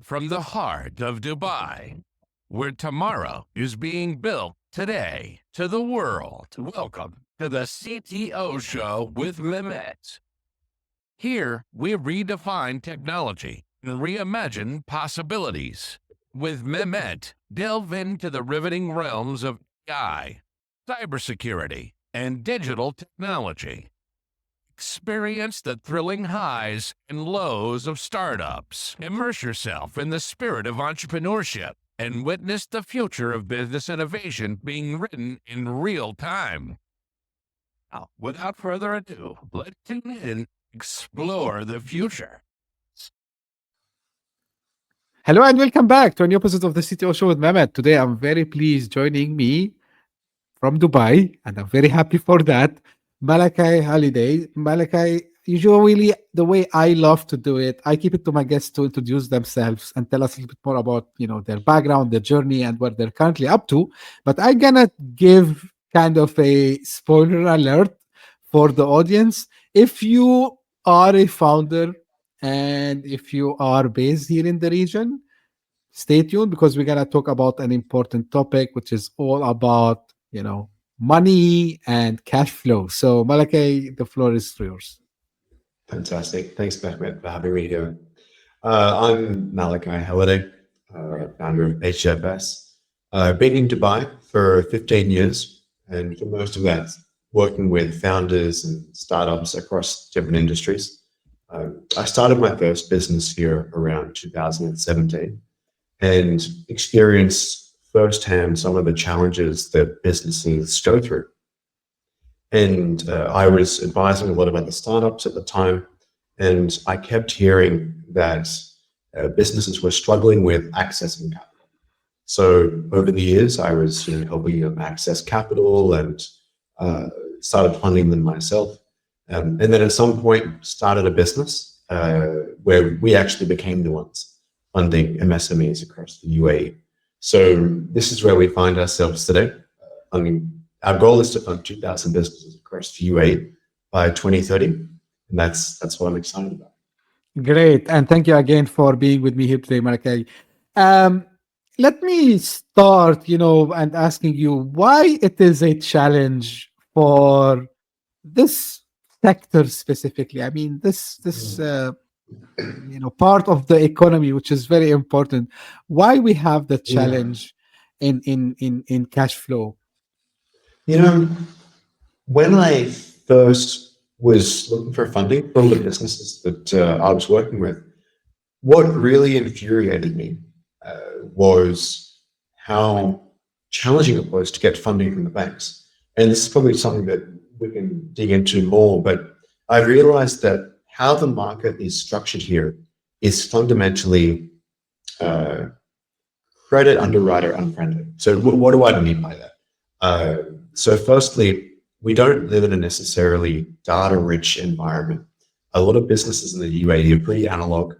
from the heart of Dubai, where tomorrow is being built today, to the world. Welcome to the CTO Show with Mehmet. Here, we redefine technology and reimagine possibilities. With Mehmet, delve into the riveting realms of AI, cybersecurity, and digital technology. Experience the thrilling highs and lows of startups. Immerse yourself in the spirit of entrepreneurship and witness the future of business innovation being written in real time. Now, without further ado, let's tune in, explore the future. Hello and welcome back to a new episode of the CTO Show with Mehmet. Today I'm very pleased joining me from Dubai, and I'm very happy for that, Malachi Halliday. Malachi, usually the way I love to do it, I keep it to my guests to introduce themselves and tell us a little bit more about their background, their journey, and what they're currently up to. But I'm gonna give kind of a spoiler alert for the audience. If you are a founder and if you are based here in the region, stay tuned because we're going to talk about an important topic, which is all about, money and cash flow. So, Malachi, the floor is yours. Fantastic. Thanks, Mehmet, for having me here. I'm Malachi Halliday, founder of HFS. I've been in Dubai for 15 years, and for most of that, working with founders and startups across different industries. I started my first business here around 2017 and experienced firsthand some of the challenges that businesses go through. And I was advising a lot of other startups at the time, and I kept hearing that businesses were struggling with accessing capital. So over the years, I was helping them access capital and started funding them myself. And then at some point started a business where we actually became the ones funding MSMEs across the UAE. So this is where we find ourselves today. Our goal is to fund 2,000 businesses across the UAE by 2030. And that's what I'm excited about. Great. And thank you again for being with me here today, Malachi. Let me start, and asking you why it is a challenge for this sector specifically. I mean, this part of the economy, which is very important. Why we have the challenge in cash flow? When I first was looking for funding from the businesses that I was working with, what really infuriated me was how challenging it was to get funding from the banks. And this is probably something that we can dig into more, but I realized that how the market is structured here is fundamentally credit underwriter unfriendly. So what do I mean by that? So firstly, we don't live in a necessarily data-rich environment. A lot of businesses in the UAE are pretty analog.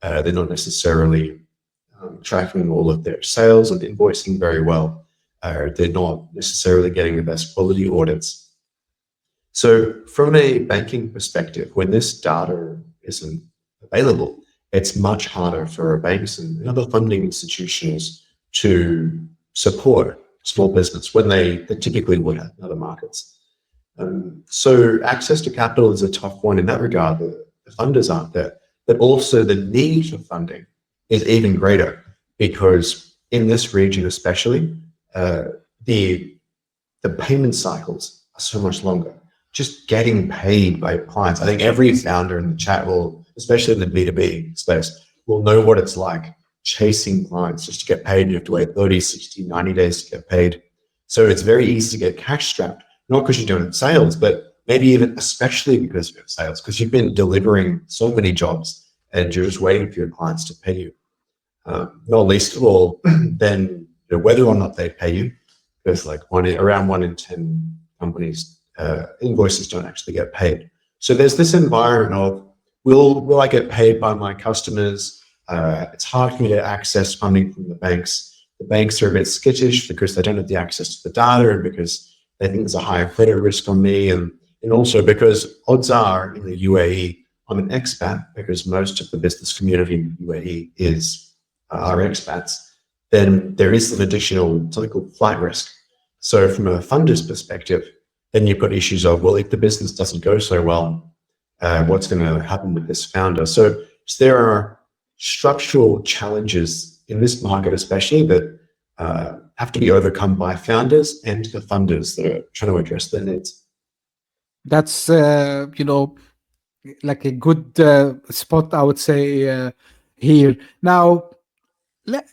They're not necessarily tracking all of their sales and invoicing very well. They're not necessarily getting the best quality audits. So from a banking perspective, when this data isn't available, it's much harder for banks and other funding institutions to support small business when they typically would have in other markets. So access to capital is a tough one in that regard. The funders aren't there, but also the need for funding is even greater because in this region especially, the payment cycles are so much longer. Just getting paid by clients. I think every founder in the chat will, especially in the B2B space, will know what it's like chasing clients just to get paid. You have to wait 30, 60, 90 days to get paid. So it's very easy to get cash strapped, not because you're doing sales, but maybe even especially because you're sales, because you've been delivering so many jobs and you're just waiting for your clients to pay you. Not least of all, then whether or not they pay you, there's like around 1 in 10 companies invoices don't actually get paid. So there's this environment of, will I get paid by my customers? It's hard for me to access funding from the banks. The banks are a bit skittish because they don't have the access to the data and because they think there's a higher credit risk on me. And also because odds are in the UAE, I'm an expat because most of the business community in the UAE is are expats, then there is an additional something called flight risk. So from a funder's perspective, then you've got issues of, well, if the business doesn't go so well, what's going to happen with this founder? So there are structural challenges in this market, especially that have to be overcome by founders and the funders that are trying to address their needs. That's like a good spot, I would say, here. Now,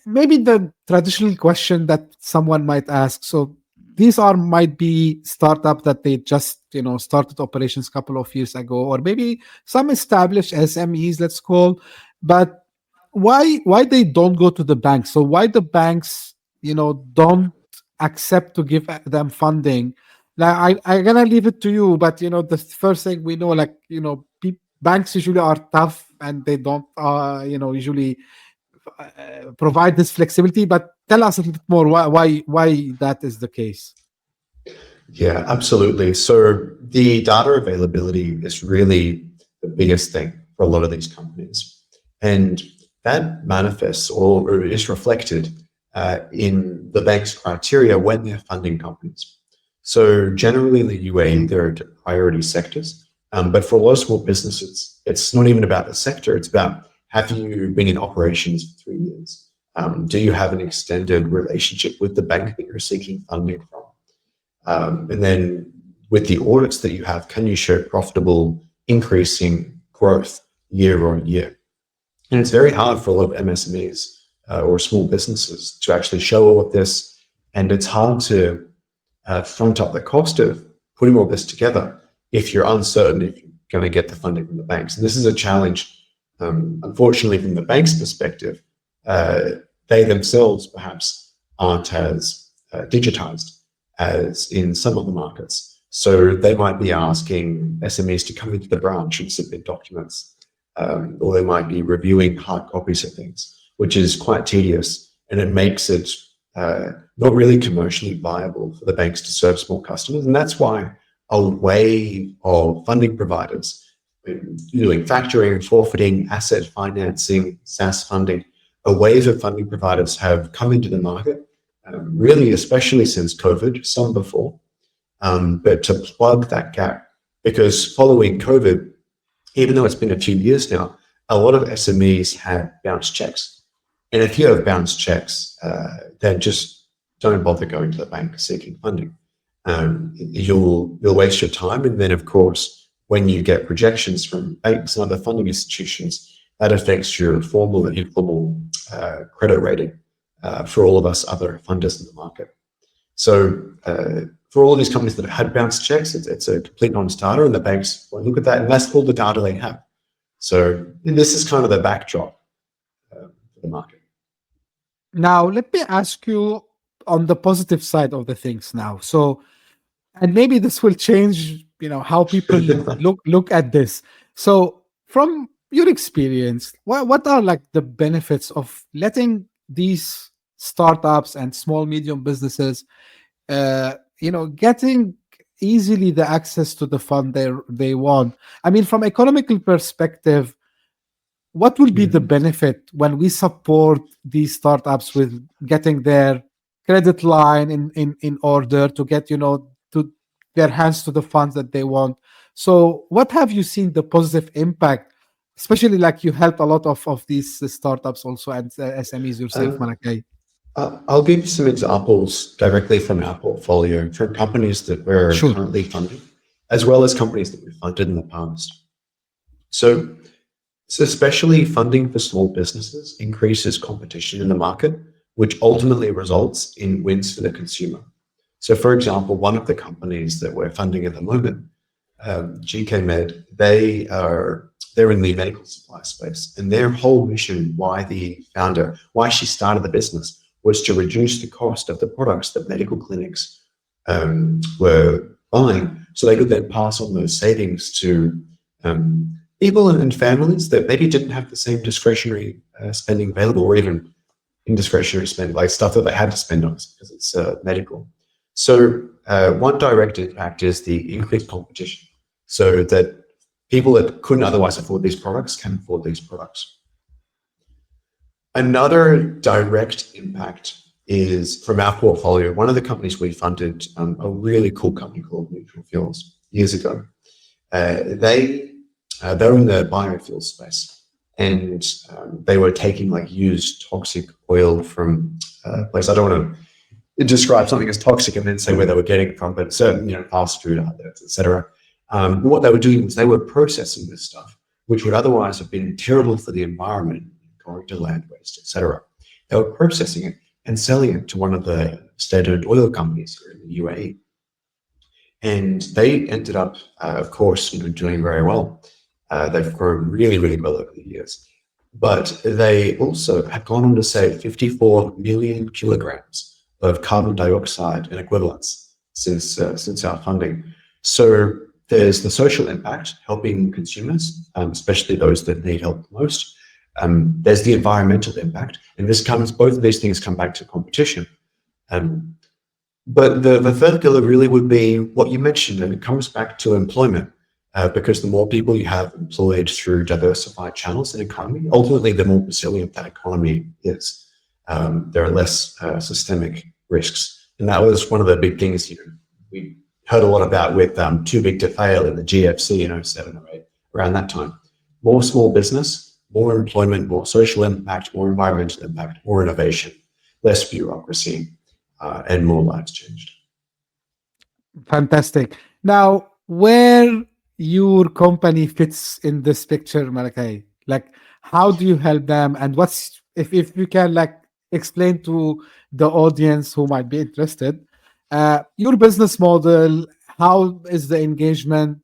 maybe the traditional question that someone might ask. So these might be startups that they just started operations a couple of years ago, or maybe some established SMEs, let's call. But why they don't go to the banks? So why the banks don't accept to give them funding? Now I'm gonna leave it to you, but the first thing we know, like banks usually are tough and they don't usually provide this flexibility. But tell us a little bit more why that is the case. Yeah, absolutely. So the data availability is really the biggest thing for a lot of these companies, and that manifests or is reflected in the bank's criteria when they're funding companies. So generally in the UAE, there are priority sectors, but for a lot of small businesses, it's not even about the sector. It's about, have you been in operations for 3 years? Do you have an extended relationship with the bank that you're seeking funding from? And then with the audits that you have, can you show profitable increasing growth year on year? And it's very hard for a lot of MSMEs or small businesses to actually show all of this. And it's hard to front up the cost of putting all this together if you're uncertain if you're going to get the funding from the banks. And this is a challenge, unfortunately, from the bank's perspective. They themselves perhaps aren't as digitized as in some of the markets. So they might be asking SMEs to come into the branch and submit documents, or they might be reviewing hard copies of things, which is quite tedious, and it makes it not really commercially viable for the banks to serve small customers. And that's why a wave of funding providers doing factoring, forfeiting, asset financing, SaaS funding, a wave of funding providers have come into the market, really, especially since COVID, some before, but to plug that gap. Because following COVID, even though it's been a few years now, a lot of SMEs had bounced checks. And if you have bounced checks, then just don't bother going to the bank seeking funding. You'll waste your time. And then, of course, when you get projections from banks and other funding institutions, that affects your formal and informal credit rating for all of us other funders in the market. So for all of these companies that have had bounced checks, it's a complete non-starter, and the banks will look at that, and that's all the data they have. So this is kind of the backdrop for the market. Now, let me ask you on the positive side of the things now. So, and maybe this will change, how people look at this. So, from your experience, what are like the benefits of letting these startups and small medium businesses, getting easily the access to the fund they want? I mean, from economical perspective, what will be the benefit when we support these startups with getting their credit line in order to get, to their hands to the funds that they want? So what have you seen the positive impact, especially like you help a lot of these startups also and SMEs yourself, Malachi? I'll give you some examples directly from our portfolio for companies that we're currently funding, as well as companies that we've funded in the past. So especially funding for small businesses increases competition in the market, which ultimately results in wins for the consumer. So for example, one of the companies that we're funding at the moment, GK Med, they're in the medical supply space, and their whole mission, why she started the business, was to reduce the cost of the products that medical clinics were buying, so they could then pass on those savings to people and families that maybe didn't have the same discretionary spending available, or even indiscretionary spending, like stuff that they had to spend on because it's medical. So one direct impact is the increased competition, so that people that couldn't otherwise afford these products can afford these products. Another direct impact is from our portfolio. One of the companies we funded, a really cool company called Neutral Fuels years ago. They're in the biofuel space, and they were taking like used toxic oil from a place. I don't want to describe something as toxic and then say where they were getting it from, but certain, fast food outlets, etc. What they were doing was they were processing this stuff, which would otherwise have been terrible for the environment, going to land waste, etc. They were processing it and selling it to one of the state-owned oil companies here in the UAE. And they ended up, of course, doing very well. They've grown really, really well over the years. But they also have gone on to save 54 million kilograms of carbon dioxide and equivalents since our funding. So there's the social impact, helping consumers, especially those that need help the most. There's the environmental impact, and both of these things come back to competition. But the third pillar really would be what you mentioned, and it comes back to employment, because the more people you have employed through diversified channels in economy, ultimately the more resilient that economy is. There are less systemic risks, and that was one of the big things we heard a lot about with too big to fail in the GFC in 07 or 08, around that time. More small business, more employment, more social impact, more environmental impact, more innovation, less bureaucracy, and more lives changed. Fantastic. Now, where your company fits in this picture, Malachi? Like, how do you help them? And if you can explain to the audience who might be interested, your business model, how is the engagement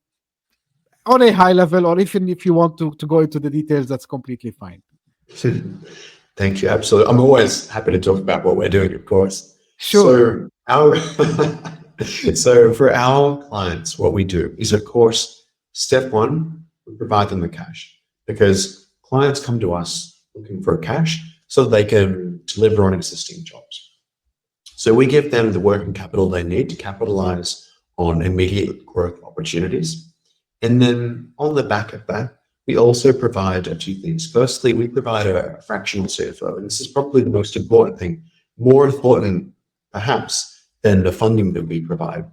on a high level, or even if you want to go into the details, that's completely fine. Thank you. Absolutely. I'm always happy to talk about what we're doing, of course. Sure. So for our clients, what we do is, of course, step one, we provide them the cash, because clients come to us looking for cash so they can deliver on existing jobs. So we give them the working capital they need to capitalize on immediate growth opportunities. And then on the back of that, we also provide a few things. Firstly, we provide a fractional CFO, and this is probably the most important thing. More important, perhaps, than the funding that we provide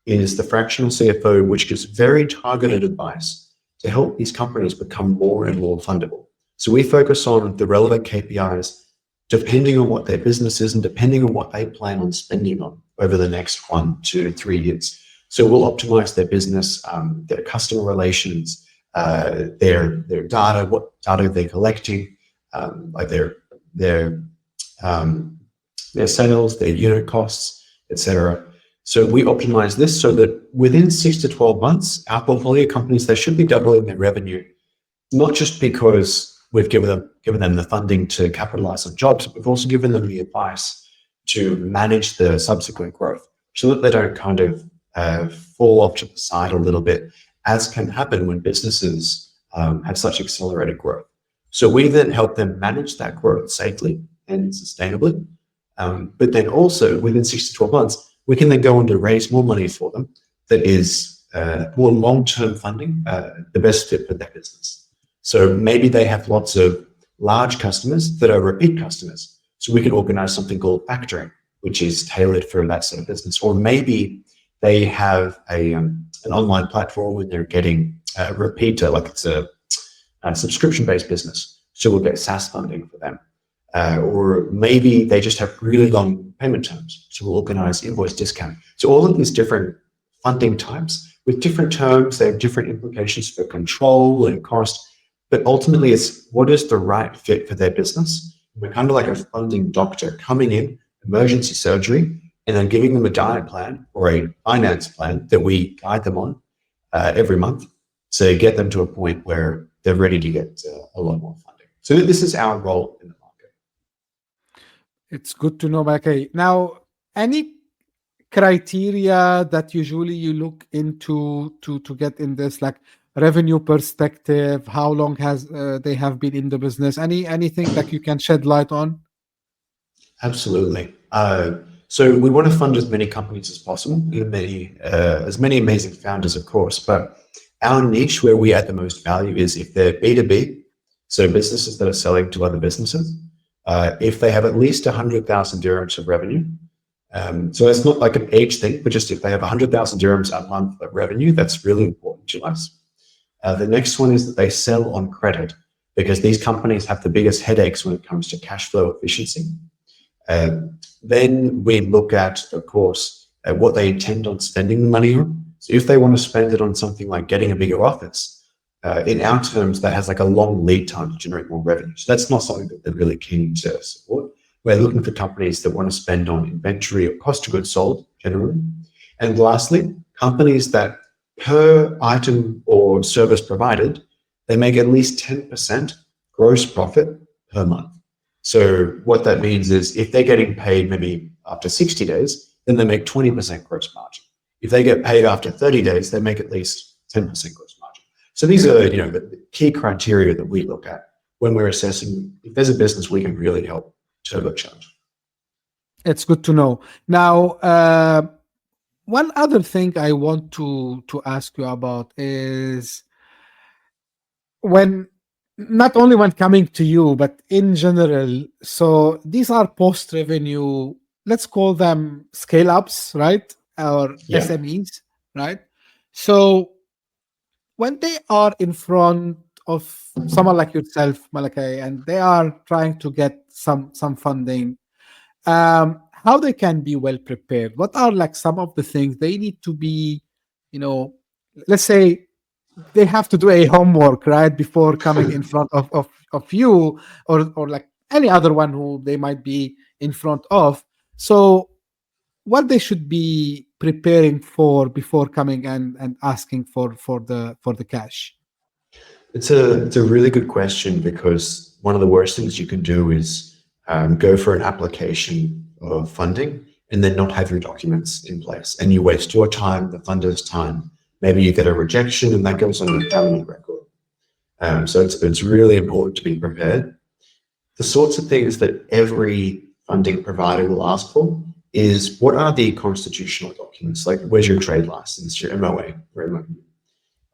is the fractional CFO, which gives very targeted advice to help these companies become more and more fundable. So we focus on the relevant KPIs depending on what their business is and depending on what they plan on spending on over the next 1 to 3 years. So we'll optimize their business, their customer relations, their data, what data they're collecting, like their sales, their unit costs, etc. So we optimize this so that within 6 to 12 months, our portfolio companies, they should be doubling their revenue, not just because we've given them the funding to capitalize on jobs, but we've also given them the advice to manage the subsequent growth so that they don't kind of fall off to the side a little bit, as can happen when businesses have such accelerated growth. So we then help them manage that growth safely and sustainably. But then also within 6 to 12 months, we can then go on to raise more money for them that is more long-term funding, the best fit for their business. So maybe they have lots of large customers that are repeat customers. So we can organize something called factoring, which is tailored for that sort of business. Or maybe they have an online platform and they're getting a repeater, like it's a subscription-based business. So we'll get SaaS funding for them. Or maybe they just have really long payment terms. So we'll organize invoice discount. So all of these different funding types with different terms, they have different implications for control and cost. But ultimately, it's what is the right fit for their business. We're kind of like a funding doctor coming in, emergency surgery, and then giving them a diet plan or a finance plan that we guide them on every month to get them to a point where they're ready to get a lot more funding. So this is our role in the market. It's good to know, Malachi. Now, any criteria that usually you look into to get in this, like revenue perspective, how long has they have been in the business? Anything that you can shed light on? Absolutely. So we want to fund as many companies as possible, as many amazing founders, of course. But our niche where we add the most value is if they're B2B, so businesses that are selling to other businesses, if they have at least 100,000 dirhams of revenue. So it's not like an age thing, but just if they have 100,000 dirhams a month of revenue, that's really important to us. The next one is that they sell on credit, because these companies have the biggest headaches when it comes to cash flow efficiency. Then we look at, of course, what they intend on spending the money on. So if they want to spend it on something like getting a bigger office, in our terms, that has like a long lead time to generate more revenue. So that's not something that they're really keen to support. We're looking for companies that want to spend on inventory or cost of goods sold generally. And lastly, companies that per item or service provided, they make at least 10% gross profit per month. So what that means is if they're getting paid maybe after 60 days, then they make 20% gross margin. If they get paid after 30 days, they make at least 10% gross margin. So these are, the key criteria that we look at when we're assessing if there's a business we can really help turbocharge. It's good to know. Now, one other thing I want to ask you about is not only when coming to you, but in general. So these are post-revenue, let's call them scale-ups, right? Or SMEs, right? So when they are in front of someone like yourself, Malachi, and they are trying to get some funding, how they can be well prepared? What are like some of the things they need to be, let's say they have to do a homework, right, before coming in front of you or like any other one who they might be in front of. So what they should be preparing for before coming and asking for the cash? It's a really good question, because one of the worst things you can do is go for an application of funding and then not have your documents in place, and you waste your time, the funder's time. Maybe you get a rejection, and that goes on your family record. So it's really important to be prepared. The sorts of things that every funding provider will ask for is, what are the constitutional documents? Like, where's your trade license, your MOA,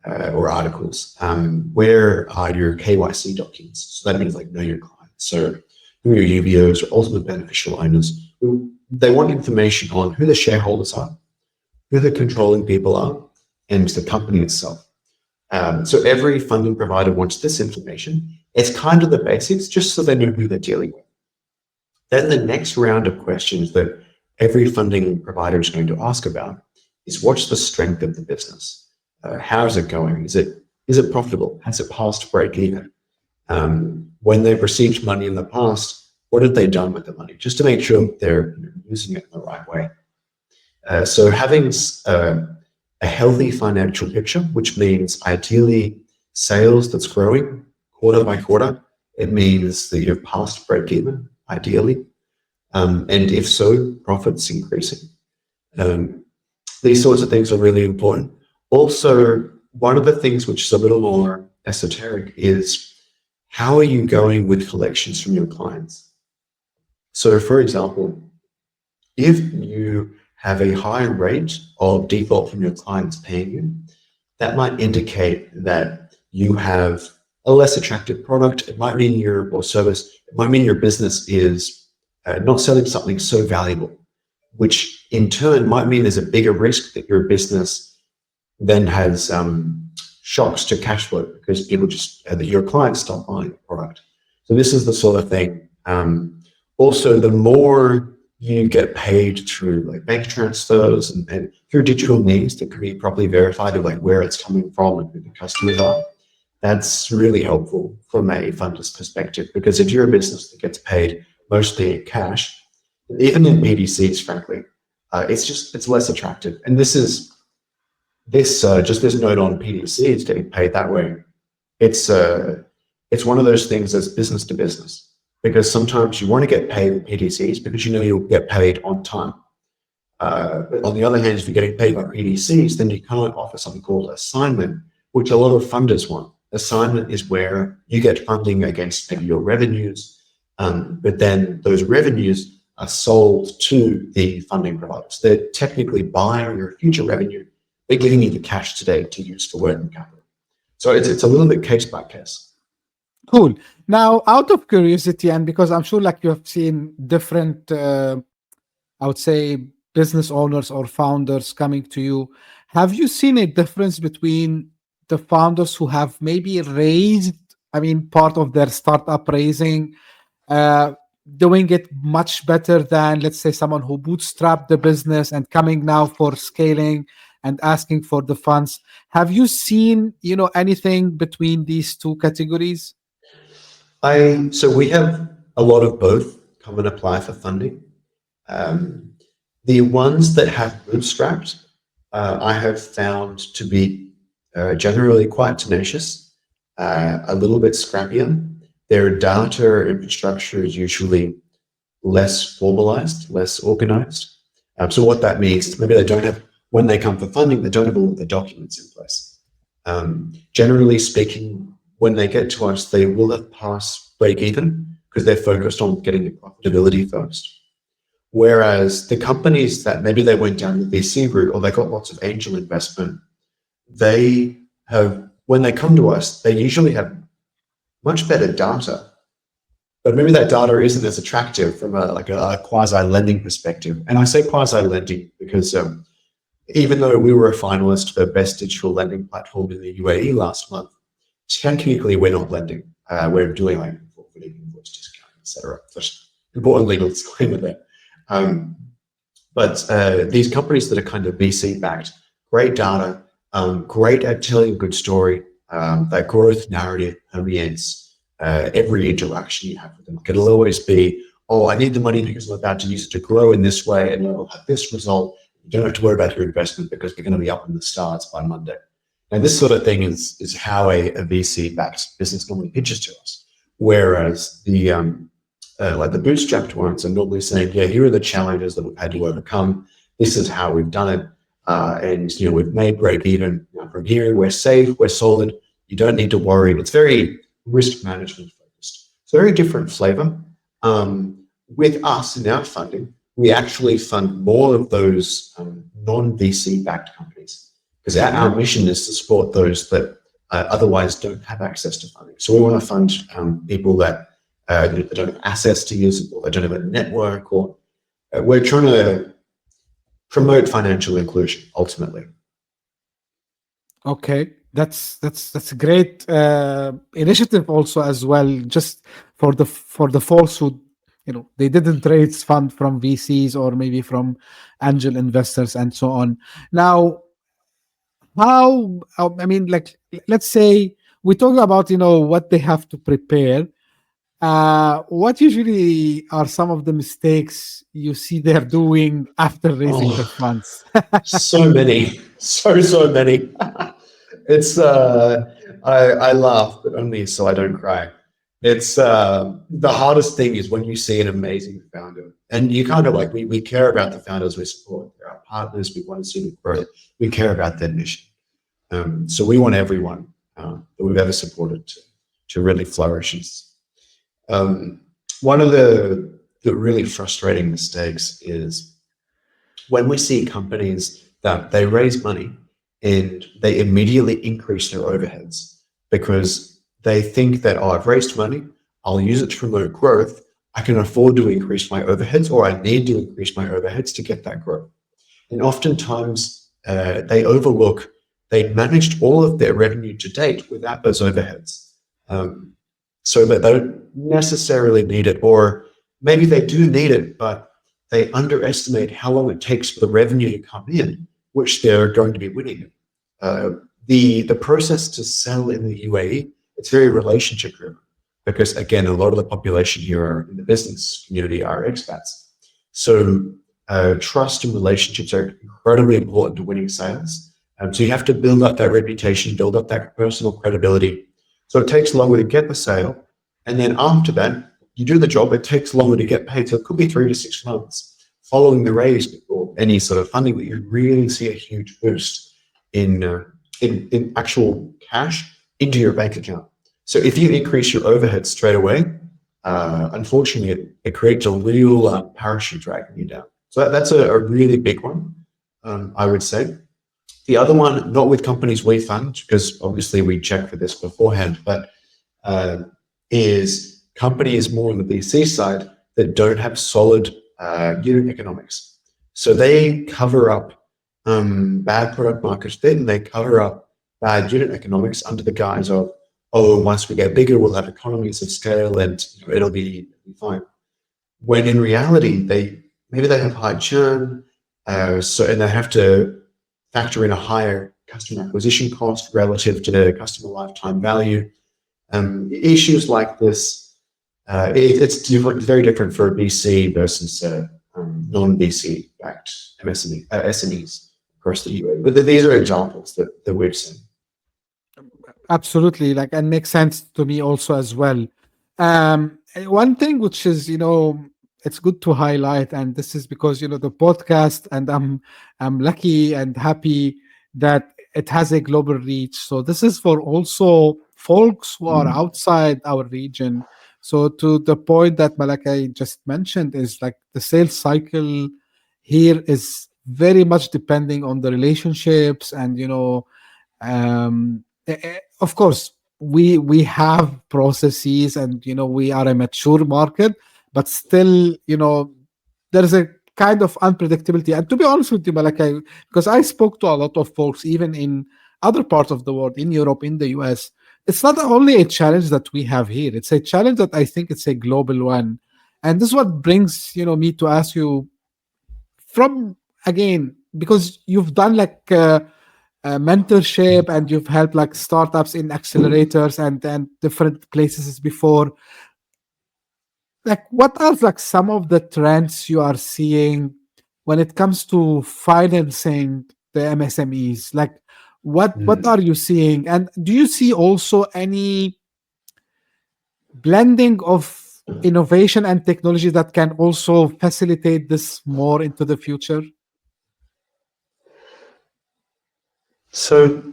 or articles? Where are your KYC documents? So that means like know your clients. So who are your UBOs or ultimate beneficial owners? They want information on who the shareholders are, who the controlling people are, and the company itself. So every funding provider wants this information. It's kind of the basics, just so they know who they're dealing with. Then the next round of questions that every funding provider is going to ask about is, what's the strength of the business? How is it going? Is it profitable? Has it passed break even? When they've received money in the past, what have they done with the money? Just to make sure they're using it in the right way. So having a healthy financial picture, which means ideally sales that's growing quarter by quarter. It means that you've passed break even, ideally. And if so, profits increasing. These sorts of things are really important. Also, one of the things which is a little more esoteric is, how are you going with collections from your clients? So for example, if you have a high rate of default from your clients paying you, that might indicate that you have a less attractive product. It might mean your service. It might mean your business is not selling something so valuable, which in turn might mean there's a bigger risk that your business then has shocks to cash flow, because people that your clients stop buying the product. So this is the sort of thing. Also, the more you get paid through like bank transfers and through digital means that can be properly verified of like where it's coming from and who the customers are, that's really helpful from a funder's perspective. Because if you're a business that gets paid mostly in cash, even in PDCs, frankly, it's less attractive. And just this note on PDCs getting paid that way. It's one of those things that's business to business. Because sometimes you want to get paid with PDCs because you know you'll get paid on time. But on the other hand, if you're getting paid by PDCs, then you can't offer something called assignment, which a lot of funders want. Assignment is where you get funding against maybe your revenues, but then those revenues are sold to the funding providers. They're technically buying your future revenue. They're giving you the cash today to use for working capital. So it's a little bit case by case. Cool. Now, out of curiosity, and because I'm sure like you have seen different, I would say, business owners or founders coming to you, have you seen a difference between the founders who have maybe raised, I mean, part of their startup raising, uh, doing it much better than, let's say, someone who bootstrapped the business and coming now for scaling and asking for the funds? Have you seen, anything between these two categories? So we have a lot of both come and apply for funding. The ones that have bootstrapped, I have found to be generally quite tenacious, a little bit scrappier. Their data infrastructure is usually less formalized, less organized. So what that means, maybe they don't have, when they come for funding, they don't have all of the documents in place. Generally speaking, when they get to us, they will have passed break even because they're focused on getting the profitability first. Whereas the companies that maybe they went down the VC route or they got lots of angel investment, they have, when they come to us, they usually have much better data, but maybe that data isn't as attractive from a quasi-lending perspective. And I say quasi-lending because even though we were a finalist for Best Digital Lending Platform in the UAE last month, technically we're not lending. We're doing like forfeiting, invoice discounting, etc. Just important legal disclaimer there. But these companies that are kind of VC backed, great data, great at telling a good story, that growth narrative permeates every interaction you have with them. It'll always be, oh, I need the money because I'm about to use it to grow in this way and it'll have this result. You don't have to worry about your investment because we're going to be up in the stars by Monday. And this sort of thing is how a VC backed business normally pitches to us. Whereas the like the bootstrapped ones are normally saying, yeah, here are the challenges that we've had to overcome. This is how we've done it. And, we've made break even. From here, we're safe, we're solid. You don't need to worry. It's very risk management focused. It's a very different flavor. With us in our funding, we actually fund more of those non-VC backed companies because our mission is to support those that otherwise don't have access to funding. So we want to fund people that they don't have access to use it, or they don't have a network, or we're trying to promote financial inclusion ultimately. Okay, that's a great initiative also as well. Just for the folks who they didn't raise fund from VCs or maybe from angel investors and so on. Now, how I mean, like let's say we talk about what they have to prepare. What usually are some of the mistakes you see they're doing after raising the funds? So many, so many. It's I laugh, but only so I don't cry. It's the hardest thing is when you see an amazing founder, and you kind of like we care about the founders we support. They're our partners. We want to see them grow. We care about their mission. So we want everyone that we've ever supported to really flourish. One of the really frustrating mistakes is when we see companies that they raise money and they immediately increase their overheads because they think that, oh, I've raised money, I'll use it to promote growth, I can afford to increase my overheads, or I need to increase my overheads to get that growth. And oftentimes they overlook they'd managed all of their revenue to date without those overheads. So that they don't necessarily need it, or maybe they do need it, but they underestimate how long it takes for the revenue to come in, which they're going to be winning. The process to sell in the UAE, it's very relationship driven because again, a lot of the population here in the business community are expats. So trust and relationships are incredibly important to winning sales. So you have to build up that reputation, build up that personal credibility. So it takes longer to get the sale. And then after that, you do the job, it takes longer to get paid. So it could be 3 to 6 months following the raise before any sort of funding that you really see a huge boost in actual cash into your bank account. So if you increase your overhead straight away, unfortunately, it creates a real parachute dragging you down. So that's a really big one, I would say. The other one, not with companies we fund, because obviously we check for this beforehand, but is companies more on the VC side that don't have solid unit economics. So they cover up bad product market fit, and they cover up bad unit economics under the guise of, oh, once we get bigger, we'll have economies of scale and it'll be fine. When in reality, maybe they have high churn, and they have to factor in a higher customer acquisition cost relative to the customer lifetime value. Issues like this, it's very different for VC versus non-VC backed SMEs across the UAE. But these are examples that we've seen. Absolutely, and makes sense to me also as well. One thing which is, it's good to highlight, and this is because the podcast, and I'm lucky and happy that it has a global reach. So this is for also folks who are outside our region. So to the point that Malachi just mentioned is the sales cycle here is very much depending on the relationships, and of course we have processes, and we are a mature market, but still there is a kind of unpredictability. And to be honest with you, Malachi, because I spoke to a lot of folks even in other parts of the world, in Europe, in the US, it's not only a challenge that we have here, it's a challenge that I think it's a global one. And this is what brings me to ask you, from again, because you've done mentorship, and you've helped startups in accelerators and different places before. What are some of the trends you are seeing when it comes to financing the MSMEs? What are you seeing? And do you see also any blending of innovation and technology that can also facilitate this more into the future? So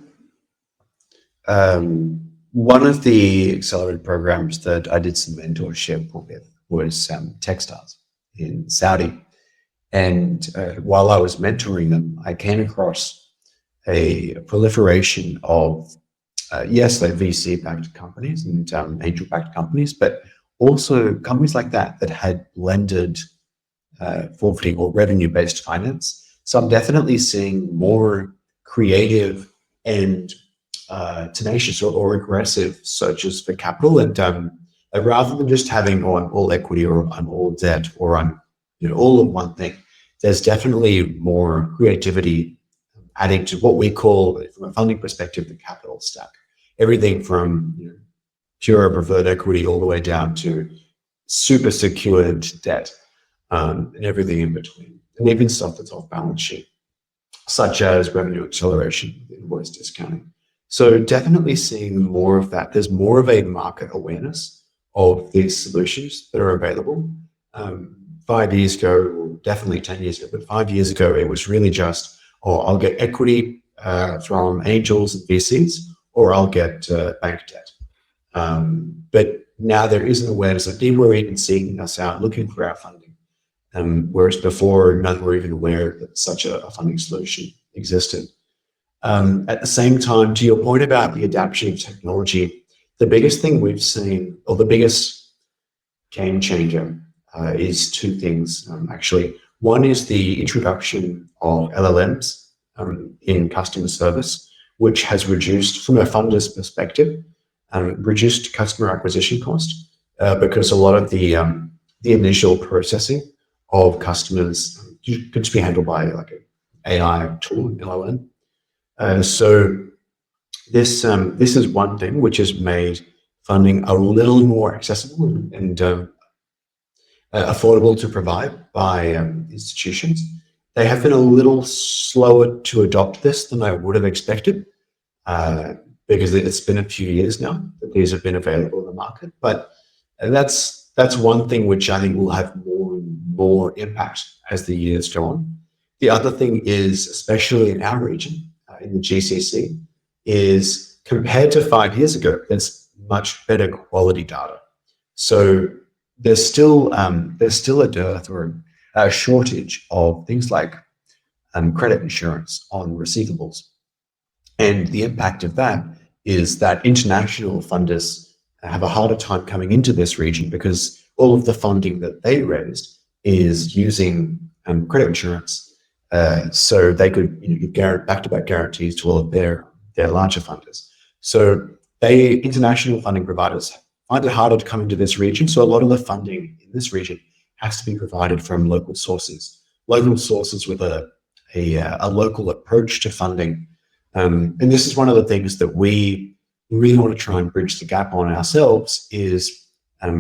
one of the accelerated programs that I did some mentorship with was Techstars in Saudi. And while I was mentoring them, I came across a proliferation of, yes, VC-backed companies and angel-backed companies, but also companies like that had blended forfeiting or revenue-based finance. So I'm definitely seeing more creative and tenacious or aggressive searches for capital, and rather than just having on all equity or on all debt or on all of one thing, there's definitely more creativity adding to what we call, from a funding perspective, the capital stack. Everything from pure preferred equity all the way down to super secured debt, and everything in between, and even stuff that's off balance sheet, such as revenue acceleration, invoice discounting. So definitely seeing more of that. There's more of a market awareness of these solutions that are available. 5 years ago, or definitely 10 years ago, but 5 years ago, it was really just, I'll get equity from angels and VCs, or I'll get bank debt. But now there is an awareness that people are even seeking us out, looking for our funding. Whereas before, none were even aware that such a funding solution existed. At the same time, to your point about the adaptation of technology, the biggest thing we've seen, or the biggest game changer, is two things, actually. One is the introduction of LLMs in customer service, which has reduced, from a funder's perspective, reduced customer acquisition cost, because a lot of the initial processing of customers could just be handled by an AI tool, LLM. So this is one thing which has made funding a little more accessible and affordable to provide by institutions. They have been a little slower to adopt this than I would have expected, because it's been a few years now that these have been available in the market. But that's one thing which I think will have more and more impact as the years go on. The other thing is, especially in our region, in the GCC, is compared to 5 years ago, there's much better quality data. So there's still a dearth or a shortage of things like credit insurance on receivables. And the impact of that is that international funders have a harder time coming into this region because all of the funding that they raised is using credit insurance. So they could give back-to-back guarantees to all of their larger funders. So international funding providers find it harder to come into this region. So a lot of the funding in this region has to be provided from local sources with a local approach to funding. And this is one of the things that we really want to try and bridge the gap on ourselves is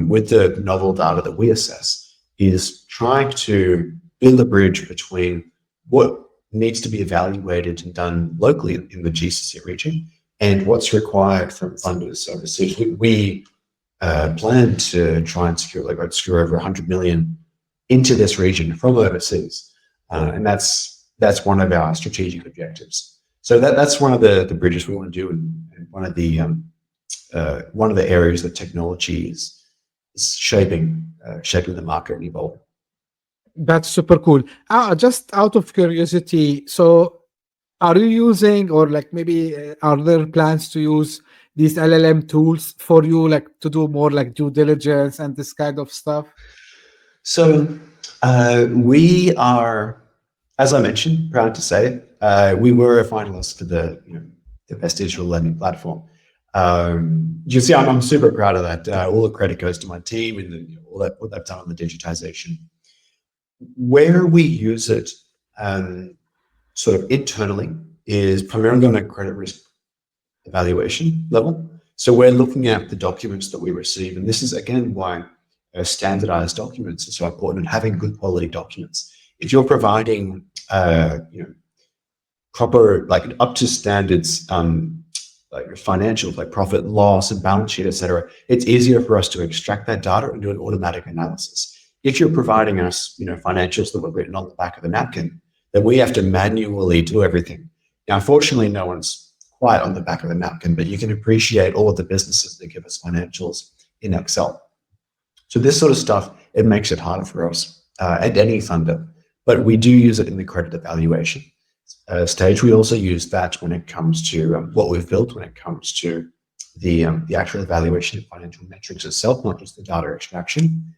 with the novel data that we assess is trying to build a bridge between what needs to be evaluated and done locally in the GCC region and what's required from funders overseas. We plan to try and secure over 100 million into this region from overseas. And that's one of our strategic objectives. So that's one of the bridges we want to do, and one of the areas that technology is shaping the market and evolving. That's super cool. Just out of curiosity, so are you using, or like maybe are there plans to use these LLM tools for you, like to do more like due diligence and this kind of stuff? So we are, as I mentioned, proud to say, we were a finalist for the best digital lending platform. You see, I'm super proud of that. All the credit goes to my team and what they've done on the digitization. Where we use it sort of internally is primarily on a credit risk evaluation level. So we're looking at the documents that we receive, and this is again why standardized documents are so important, and having good quality documents. If you're providing proper, like up to standards, like your financials, like profit and loss and balance sheet, etc., it's easier for us to extract that data and do an automatic analysis. If you're providing us, financials that were written on the back of a napkin, then we have to manually do everything. Now, unfortunately, no one's quite on the back of a napkin, but you can appreciate all of the businesses that give us financials in Excel. So this sort of stuff, it makes it harder for us and any funder, but we do use it in the credit evaluation stage. We also use that when it comes to what we've built, when it comes to the actual evaluation of financial metrics itself, not just the data extraction.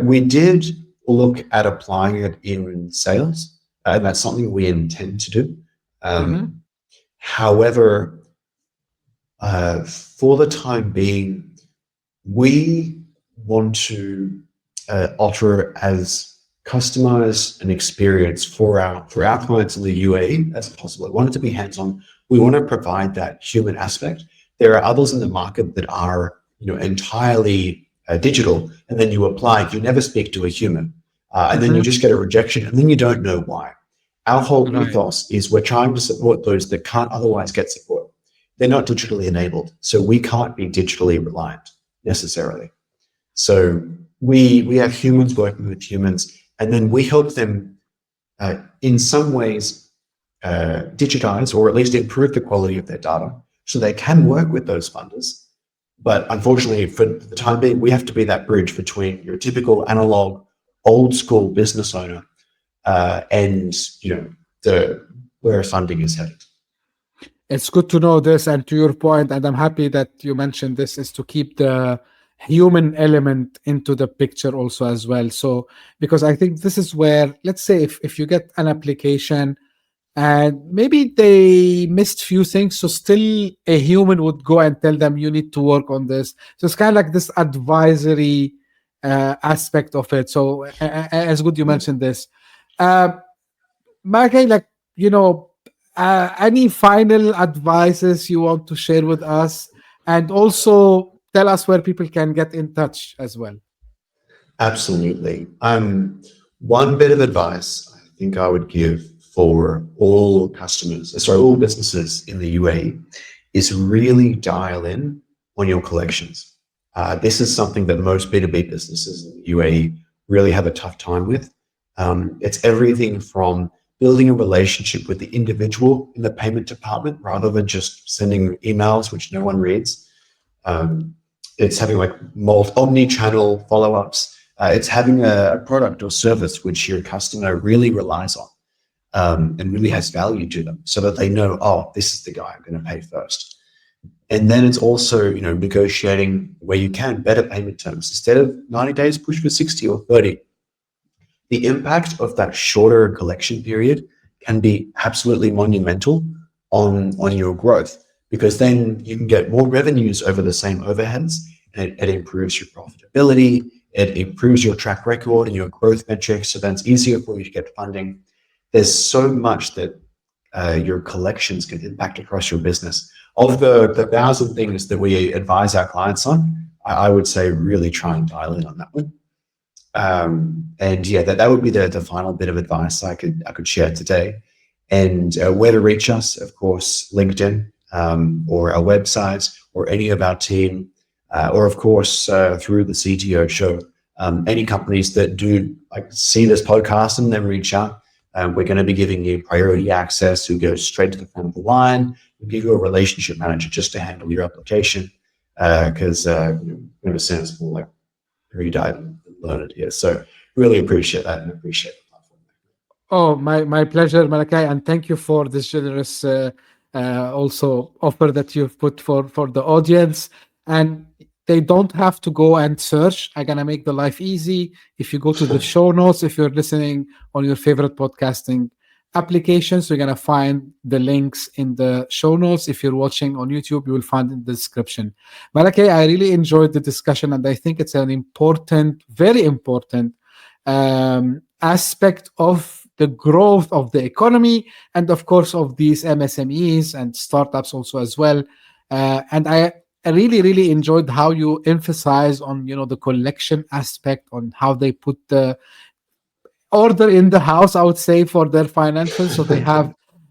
We did look at applying it in sales, and that's something we intend to do. However, for the time being, we want to offer as customized an experience for our clients in the UAE as possible. We want it to be hands-on. We want to provide that human aspect. There are others in the market that are, entirely digital, and then you apply, you never speak to a human, and then you just get a rejection, and then you don't know why. Our whole ethos is we're trying to support those that can't otherwise get support. They're not digitally enabled, so we can't be digitally reliant necessarily. So we have humans working with humans, and then we help them in some ways digitize or at least improve the quality of their data so they can work with those funders. But unfortunately, for the time being, we have to be that bridge between your typical analog, old school business owner and where funding is headed. It's good to know this, and to your point, and I'm happy that you mentioned this, is to keep the human element into the picture also as well. So because I think this is where, let's say if you get an application and maybe they missed few things, so still a human would go and tell them you need to work on this. So it's kind of like this advisory aspect of it. So as good you mentioned this. Malachi, any final advices you want to share with us, and also tell us where people can get in touch as well? Absolutely. One bit of advice I think I would give for all businesses in the UAE is really dial in on your collections. This is something that most B2B businesses in the UAE really have a tough time with. It's everything from building a relationship with the individual in the payment department rather than just sending emails, which no one reads. It's having like omni-channel follow-ups. It's having a product or service which your customer really relies on and really has value to them, so that they know, oh, this is the guy I'm going to pay first. And then it's also, negotiating where you can better payment terms. Instead of 90 days, push for 60 or 30. The impact of that shorter collection period can be absolutely monumental on your growth, because then you can get more revenues over the same overheads, and it improves your profitability, it improves your track record and your growth metrics, so then it's easier for you to get funding. There's so much that your collections can impact across your business. Of the 1,000 things that we advise our clients on, I would say really try and dial in on that one. And yeah, that would be the final bit of advice I could share today. And where to reach us, of course, LinkedIn, or our website, or any of our team, or of course through the CTO Show. Any companies that do see this podcast and then reach out, we're going to be giving you priority access who goes straight to the front of the line. We'll give you a relationship manager just to handle your application, because we understand it's more like read and learn it here. So really appreciate that and appreciate the platform. Oh, my pleasure, Malachi, and thank you for this generous also offer that you've put for the audience. And they don't have to go and search. I'm gonna make the life easy. If you go to the show notes, if you're listening on your favorite podcasting applications, you're gonna find the links in the show notes. If you're watching on YouTube, you will find in the description. Malachi, I really enjoyed the discussion, and I think it's an important, very important aspect of the growth of the economy, and of course of these MSMEs and startups also as well. And I really enjoyed how you emphasize on the collection aspect, on how they put the order in the house, I would say, for their financials,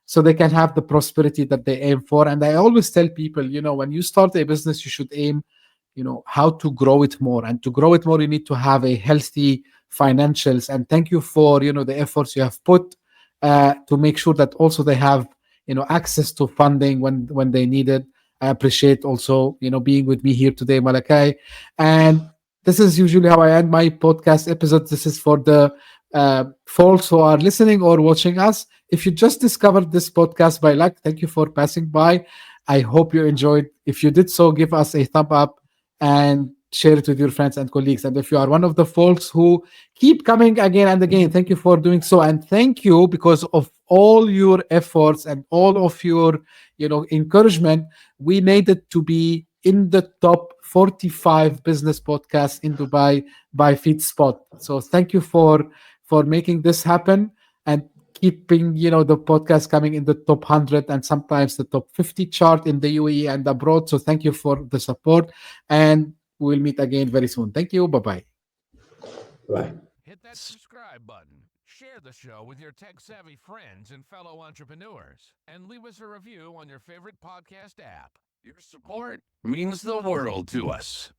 so they can have the prosperity that they aim for. And I always tell people, when you start a business, you should aim how to grow it more, and to grow it more you need to have a healthy financials. And thank you for the efforts you have put to make sure that also they have access to funding when they need it. I appreciate also being with me here today, Malachi. And this is usually how I end my podcast episodes. This is for the folks who are listening or watching us. If you just discovered this podcast by luck, thank you for passing by. I hope you enjoyed. If you did so, give us a thumb up and share it with your friends and colleagues. And if you are one of the folks who keep coming again and again, thank you for doing so. And thank you, because of all your efforts and all of your encouragement, we made it to be in the top 45 business podcasts in Dubai by FeedSpot. So thank you for making this happen, and keeping the podcast coming in the top 100 and sometimes the top 50 chart in the UAE and abroad. So thank you for the support, and we'll meet again very soon. Thank you. Bye-bye. Right. Hit that subscribe button, share the show with your tech-savvy friends and fellow entrepreneurs, and leave us a review on your favorite podcast app. Your support means the world to us.